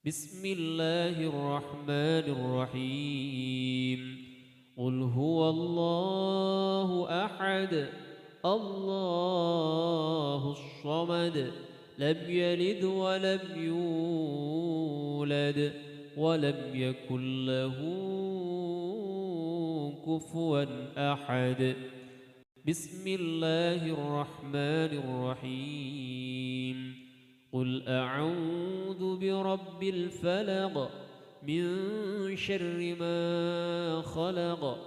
بسم الله الرحمن الرحيم. قل هو الله أحد الله الصمد لم يلد ولم يولد ولم يكن له كفوا أحد. بسم الله الرحمن الرحيم. قل أعوذ برب الفلق من شر ما خلق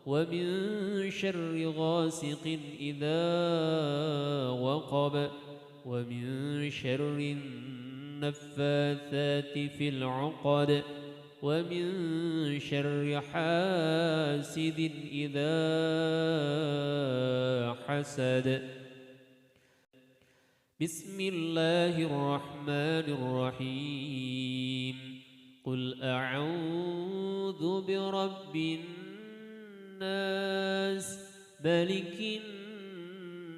ومن شر غاسق إذا وقب ومن شر النفاثات في العقد ومن شر حاسد إذا حسد. بسم الله الرحمن الرحيم. قل أعوذ برب الناس ملك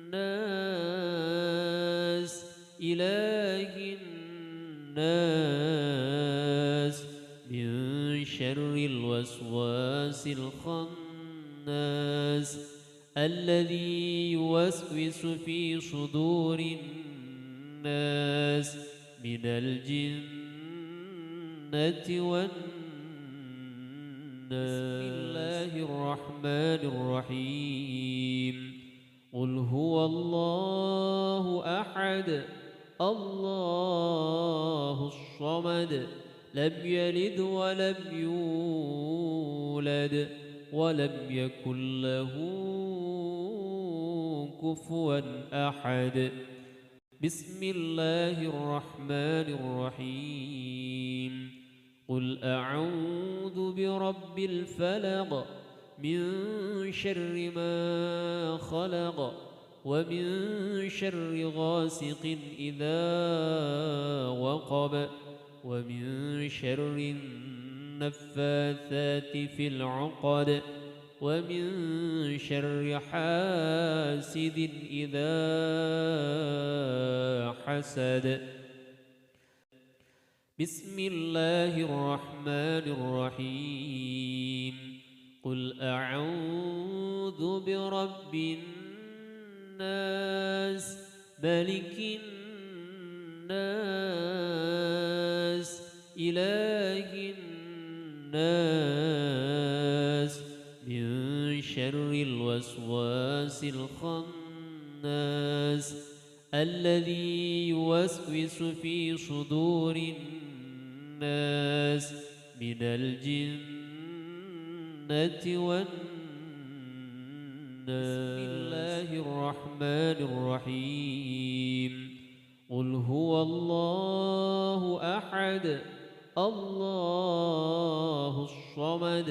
الناس إله الناس من شر الوسواس الخناس الذي يوسوس في صدور الناس من الجنة والناس. بسم الله الرحمن الرحيم. قل هو الله أحد الله الصمد لم يلد ولم يولد ولم يكن له كفوا أحد. بسم الله الرحمن الرحيم. قل أعوذ برب الفلق من شر ما خلق ومن شر غاسق إذا وقب ومن شر النفاثات في العقد ومن شر حاسد إذا حسد. بسم الله الرحمن الرحيم. قل أعوذ برب الناس ملك الناس إله الناس من شر الوسواس الخناس الذي يوسوس في صدور الناس من الجنة والناس. بسم الله الرحمن الرحيم. قل هو الله أحد الله الصمد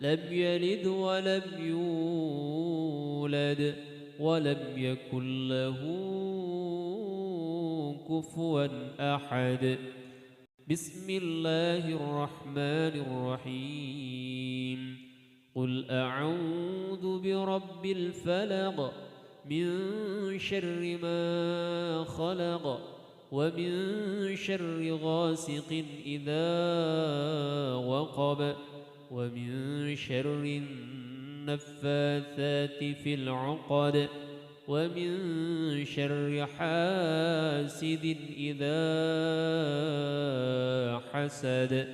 لم يلد ولم يولد ولم يكن له كفوا أحد. بسم الله الرحمن الرحيم. قل أعوذ برب الفلق من شر ما خلق ومن شر غاسق إذا وقب ومن شر النفاثات في العقد ومن شر حاسد إذا حسد.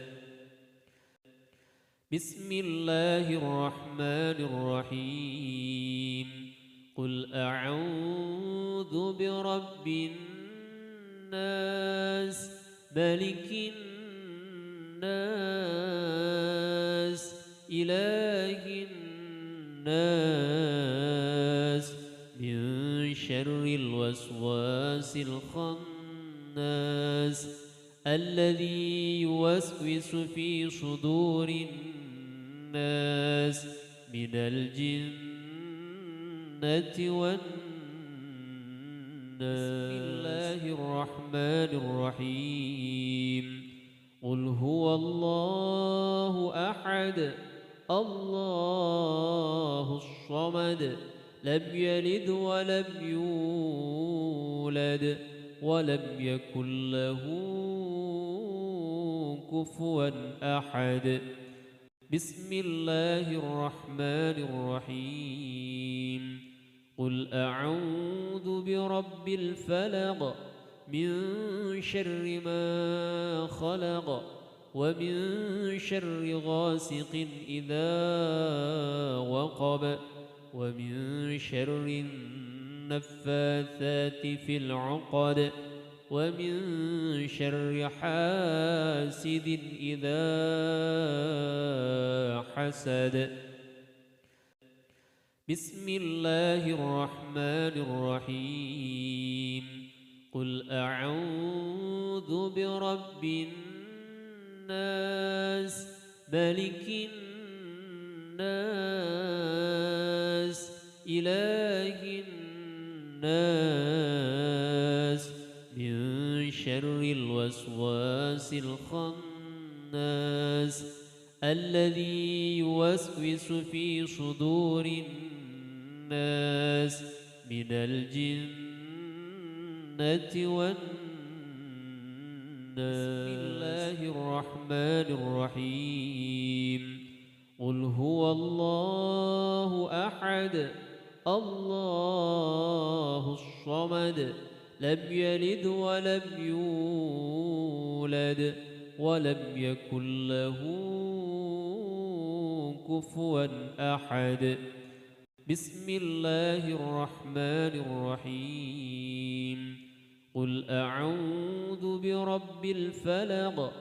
بسم الله الرحمن الرحيم. قل أعوذ برب الناس ملك الناس إله الناس من شر الوسواس الخناس الذي يوسوس في صدور الناس من الجنة والناس. بسم الله الرحمن الرحيم. قل هو الله أحد الله الصمد لم يلد ولم يولد ولم يكن له كفوا أحد بسم الله الرحمن الرحيم قل أعوذ برب الفلق من شر ما خلق ومن شر غاسق إذا وقب ومن شر النفاثات في العقد ومن شر حاسد إذا حسد بسم الله الرحمن الرحيم قل أعوذ برب الناس ملك الناس إله الناس من شر الوسواس الخناس الذي يوسوس في صدور الناس من الجنة والناس بسم الله الرحمن الرحيم قل هو الله أحد الله الصمد لم يلد ولم يولد ولم يكن له كفوا أحد بسم الله الرحمن الرحيم قل أعوذ برب الفلق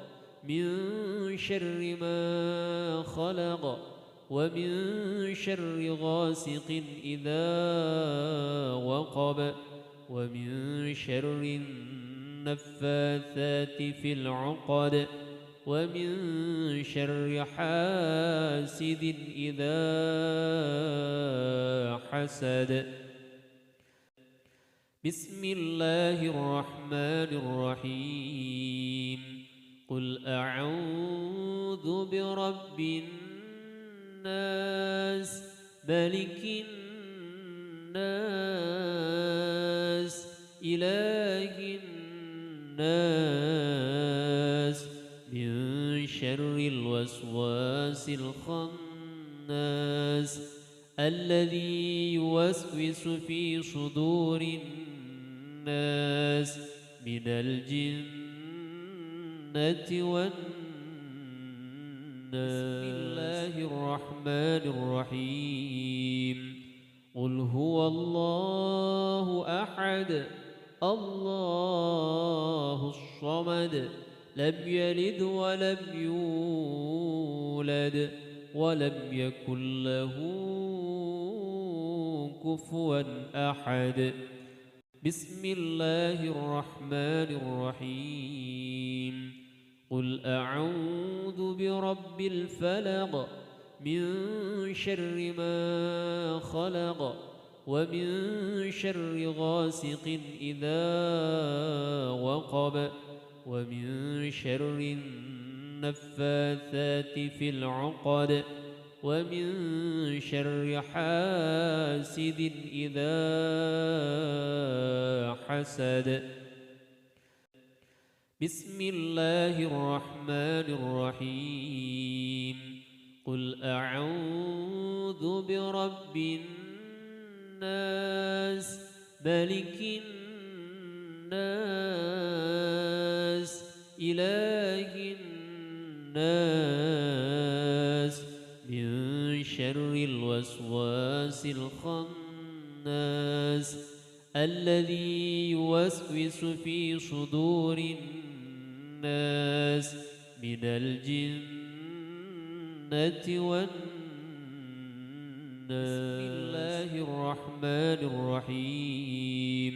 من شر ما خلق ومن شر غاسق إذا وقب ومن شر النفاثات في العقد ومن شر حاسد إذا حسد بسم الله الرحمن الرحيم قل أعوذ برب الناس ملك الناس إله الناس من شر الوسواس الخناس الذي يوسوس في صدور الناس من الجنة والناس بسم الله الرحمن الرحيم قل هو الله أحد الله الصمد لم يلد ولم يولد ولم يكن له كفوا أحد بسم الله الرحمن الرحيم قل أعوذ برب الفلق من شر ما خلق ومن شر غاسق إذا وقب ومن شر النفاثات في العقد ومن شر حاسد إذا حسد بسم الله الرحمن الرحيم قل أعوذ برب الناس ملك الناس إله الناس من شر الوسواس الخناس الذي يوسوس في صدور الناس من الجنة والناس بسم الله الرحمن الرحيم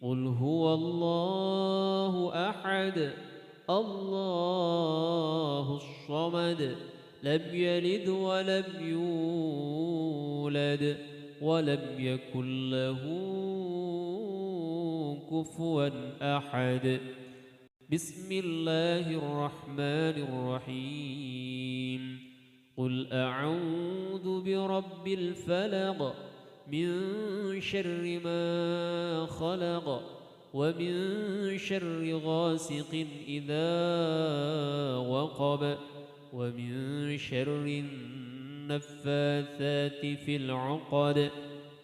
قل هو الله أحد الله الصمد لم يلد ولم يولد ولم يكن له كفوا أحد بسم الله الرحمن الرحيم قل أعوذ برب الفلق من شر ما خلق ومن شر غاسق إذا وقب ومن شر النفاثات في العقد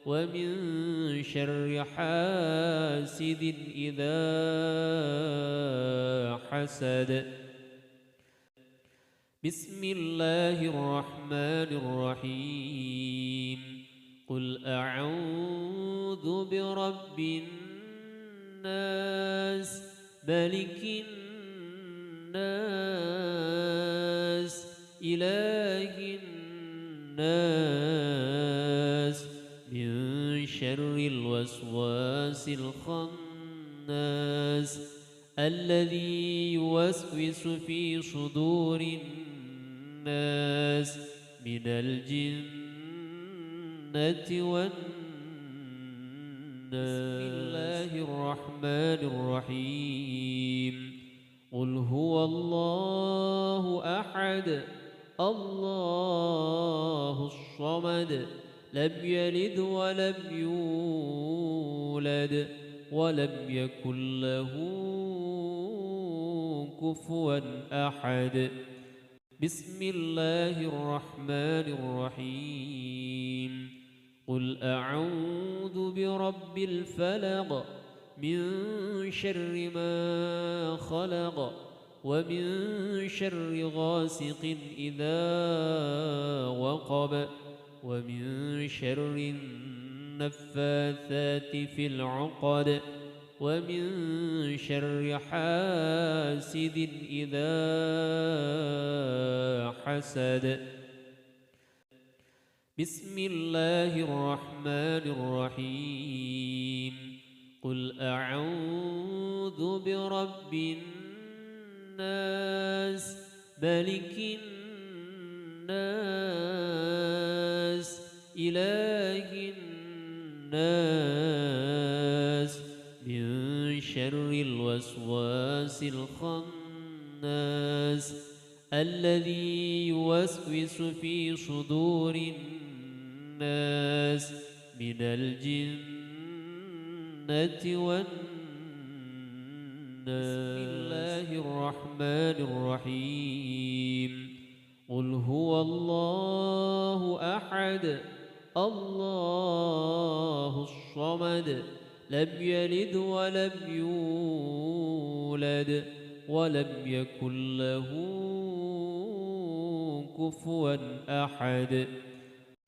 ومن شر حاسد إذا حسد. بسم الله الرحمن الرحيم. قل أعوذ برب الناس ملك الناس إله الناس من شر الوسواس الخناس الذي يوسوس في صدور الناس من الجنة والناس. بسم الله الرحمن الرحيم. قل هو الله أحد الله الصمد لم يلد ولم يولد ولم يكن له كفوا أحد. بسم الله الرحمن الرحيم. قل أعوذ برب الفلق من شر ما خلق ومن شر غاسق إذا وقب ومن شر النفاثات في العقد ومن شر حاسد إذا حسد. بسم الله الرحمن الرحيم. قل أعوذ برب الناس ملك الناس إله الناس من شر الوسواس الخناس الذي يوسوس في صدور الناس من الجنة والناس. بسم الله الرحمن الرحيم. قل هو الله أحد الله الصمد لم يلد ولم يولد ولم يكن له كفوا أحد.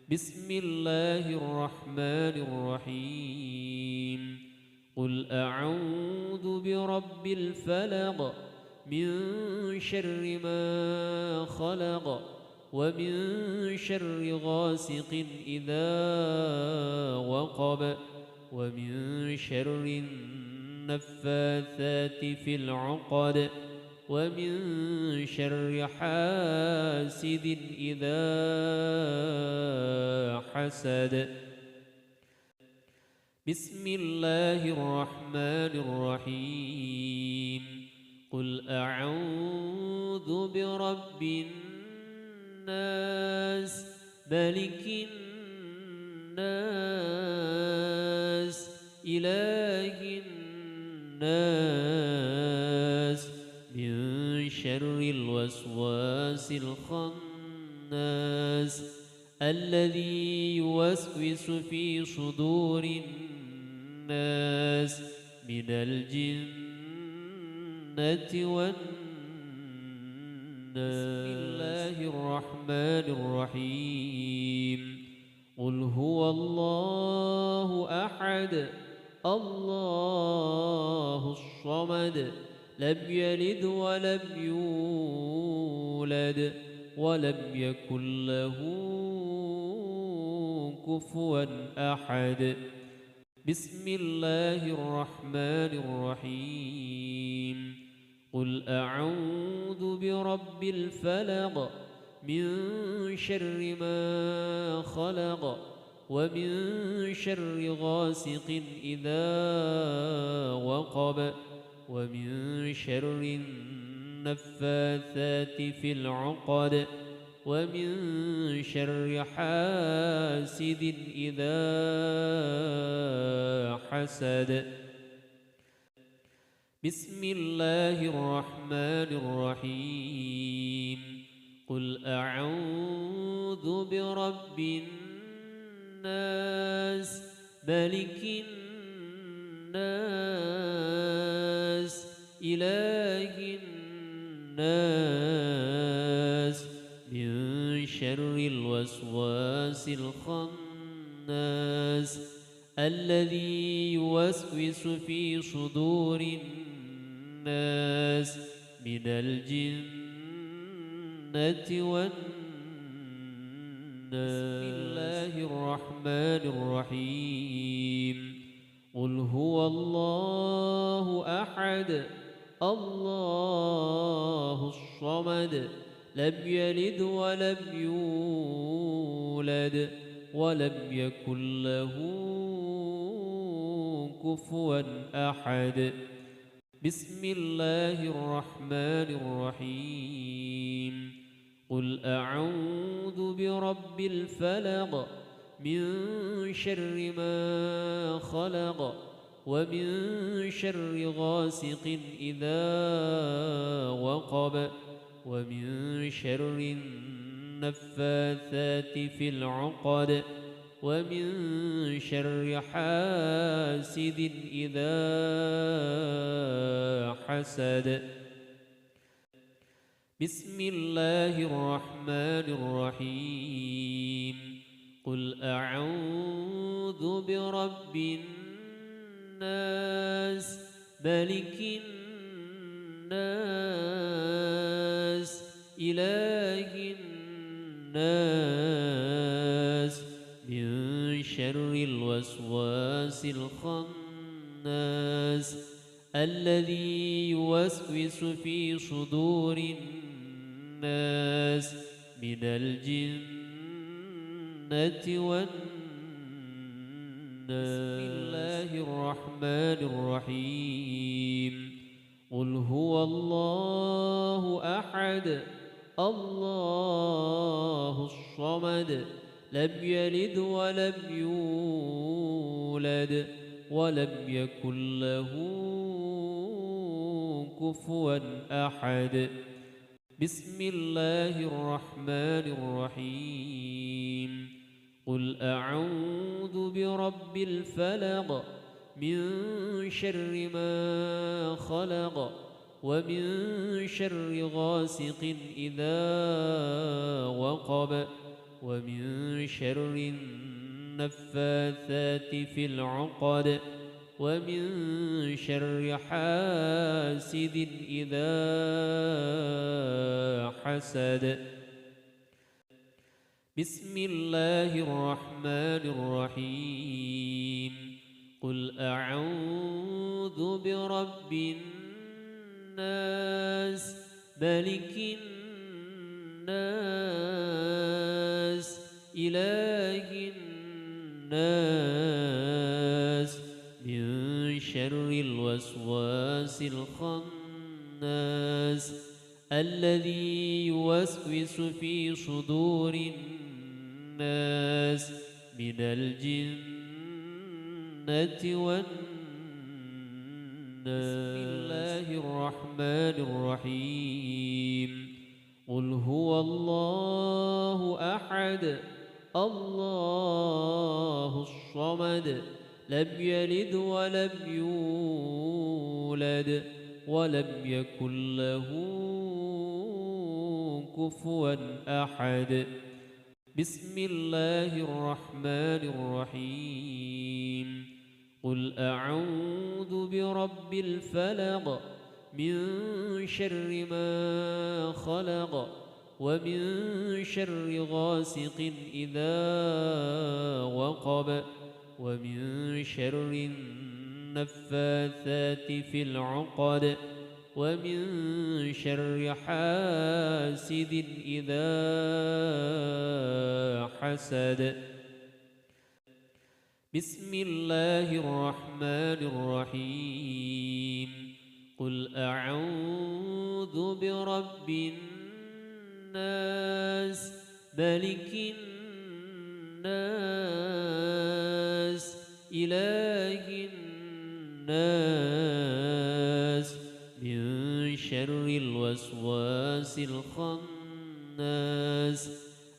بسم الله الرحمن الرحيم. قل أعوذ برب الفلق من شر ما خلق ومن شر غاسق إذا وقب ومن شر النفاثات في العقد ومن شر حاسد إذا حسد. بسم الله الرحمن الرحيم. قل أعوذ برب الناس ملك الناس إله الناس من شر الوسواس الخناس الذي يوسوس في صدور الناس من الجنة والناس. بسم الله الرحمن الرحيم. قل هو الله أحد الله الصمد لم يلد ولم يولد ولم يكن له كفوا أحد. بسم الله الرحمن الرحيم. قل أعوذ برب الفلق من شر ما خلق ومن شر غاسق إذا وقب ومن شر النفاثات في العقد ومن شر حاسد إذا حسد. بسم الله الرحمن الرحيم قل أعوذ برب الناس ملك الناس إله الناس من شر الوسواس الخناس الذي يوسوس في صدور الناس من الجنة والناس. بسم الله الرحمن الرحيم قل هو الله أحد الله الصمد لم يلد ولم يولد ولم يكن له كفوا أحد. بسم الله الرحمن الرحيم قل أعوذ برب الفلق من شر ما خلق ومن شر غاسق إذا وقب ومن شر النفاثات في العقد ومن شر حاسد إذا حسد. بسم الله الرحمن الرحيم قل أعوذ برب الناس ملك الناس إله الناس من شر الوسواس الخناس الذي يوسوس في صدور الناس من الجنة والناس. بسم الله الرحمن الرحيم قل هو الله أحد الله الصمد لم يلد ولم يولد ولم يكن له كفوا أحد. بسم الله الرحمن الرحيم قل أعوذ برب الفلق من شر ما خلق ومن شر غاسق إذا وقب ومن شر النفاثات في العقد ومن شر حاسد إذا حسد. بسم الله الرحمن الرحيم قل أعوذ برب الناس ملك الناس إله الناس من شر الوسواس الخناس الذي يوسوس في صدور الناس من الجنة والناس. بسم الله الرحمن الرحيم قل هو الله أحد الله الصمد لم يلد ولم يولد ولم يكن له كفوا أحد. بسم الله الرحمن الرحيم قل أعوذ برب الفلق من شر ما خلق ومن شر غاسق إذا وقب ومن شر النفاثات في العقد ومن شر حاسد إذا حسد. بسم الله الرحمن الرحيم قل أعوذ برب الناس ملك الناس إله الناس شر الوسواس الخناس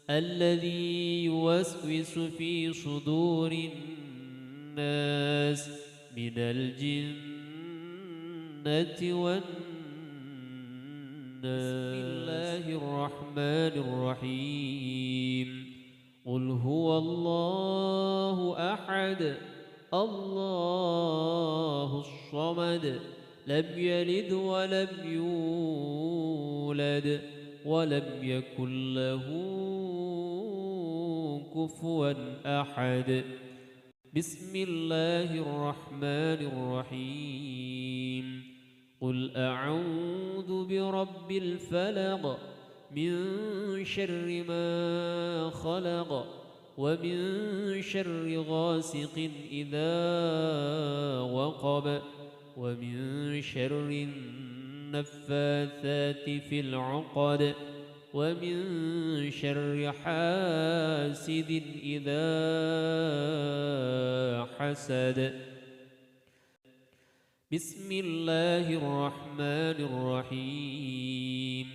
الذي يوسوس في صدور الناس من الجنة والناس. بسم الله الرحمن الرحيم. قل هو الله أحد الله الصمد لم يلد ولم يولد ولم يكن له كفوا أحد. بسم الله الرحمن الرحيم. قل أعوذ برب الفلق من شر ما خلق ومن شر غاسق إذا وقب ومن شر النفاثات في العقد ومن شر حاسد إذا حسد. بسم الله الرحمن الرحيم.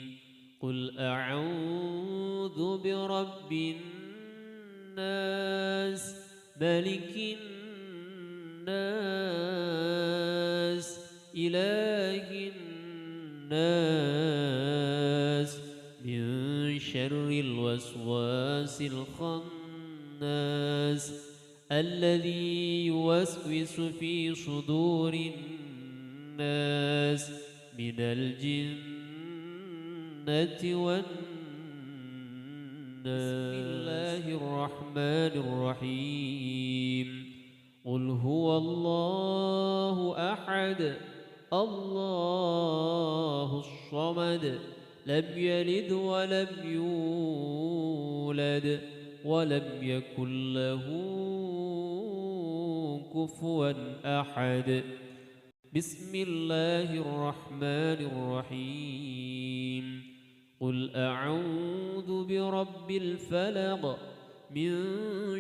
قل أعوذ برب الناس ملك الناس إله الناس من شر الوسواس الخناس الذي يوسوس في صدور الناس من الجنة والناس. بسم الله الرحمن الرحيم. قل هو الله أحد الله الصمد لم يلد ولم يولد ولم يكن له كفوا أحد. بسم الله الرحمن الرحيم. قل أعوذ برب الفلق من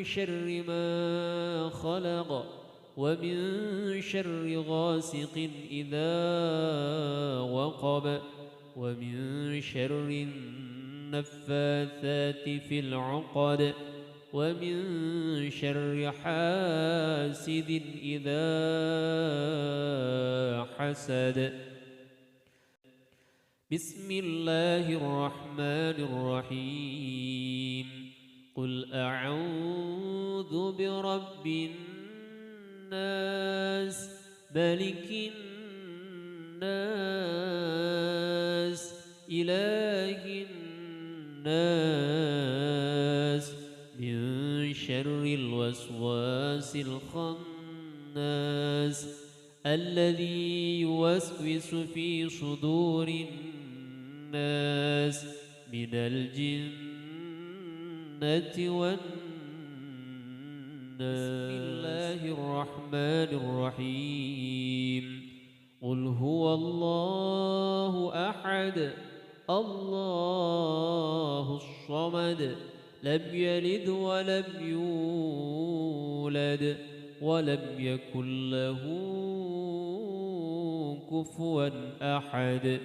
شر ما خلق ومن شر غاسق إذا وقب ومن شر النفاثات في العقد ومن شر حاسد إذا حسد. بسم الله الرحمن الرحيم. قل أعوذ برب الناس ملك الناس إله الناس من شر الوسواس الخناس الذي يوسوس في صدور الناس من الجنة والناس. بسم الله الرحمن الرحيم. قل هو الله أحد الله الصمد لم يلد ولم يولد ولم يكن له كفوا أحد.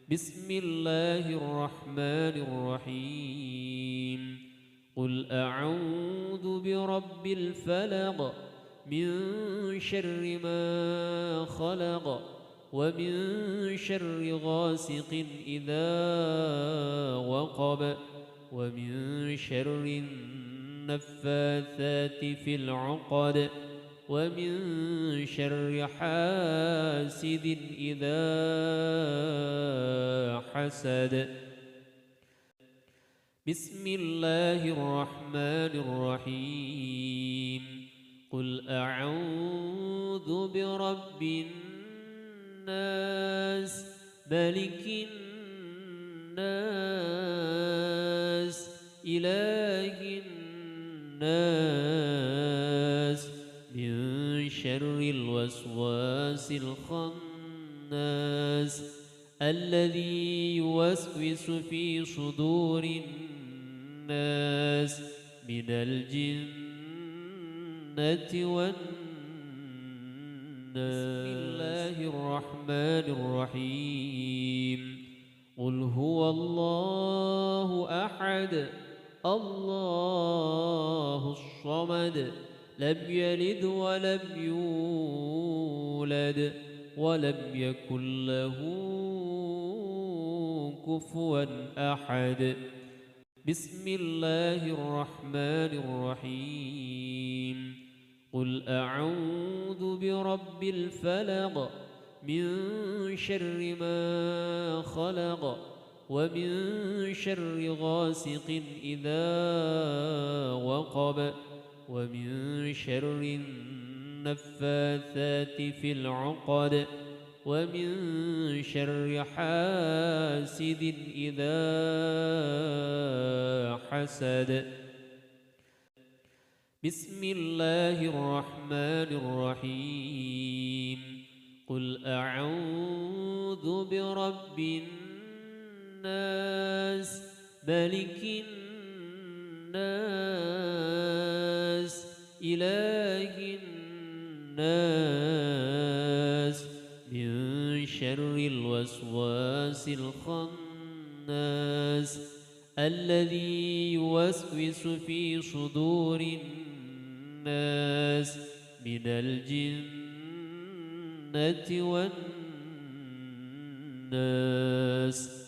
بسم الله الرحمن الرحيم. قل أعوذ برب الفلق من شر ما خلق ومن شر غاسق إذا وقب ومن شر النفاثات في العقد ومن شر حاسد إذا حسد. بسم الله الرحمن الرحيم. قل أعوذ برب الناس ملك الناس إله الناس من شر الوسواس الخناس الذي يوسوس في صدور الناس من الجنة والناس. بسم الله الرحمن الرحيم قل هو الله أحد الله الصمد لم يلد ولم يولد ولم يكن له كفوا أحد بسم الله الرحمن الرحيم قل أعوذ برب الفلق من شر ما خلق ومن شر غاسق إذا وقب ومن شر النفاثات في العقد ومن شر حاسد إذا حسد بسم الله الرحمن الرحيم قل أعوذ برب الناس ملك الناس إله الناس من شر الوسواس الخناس الذي يوسوس في صدور الناس من الجنة والناس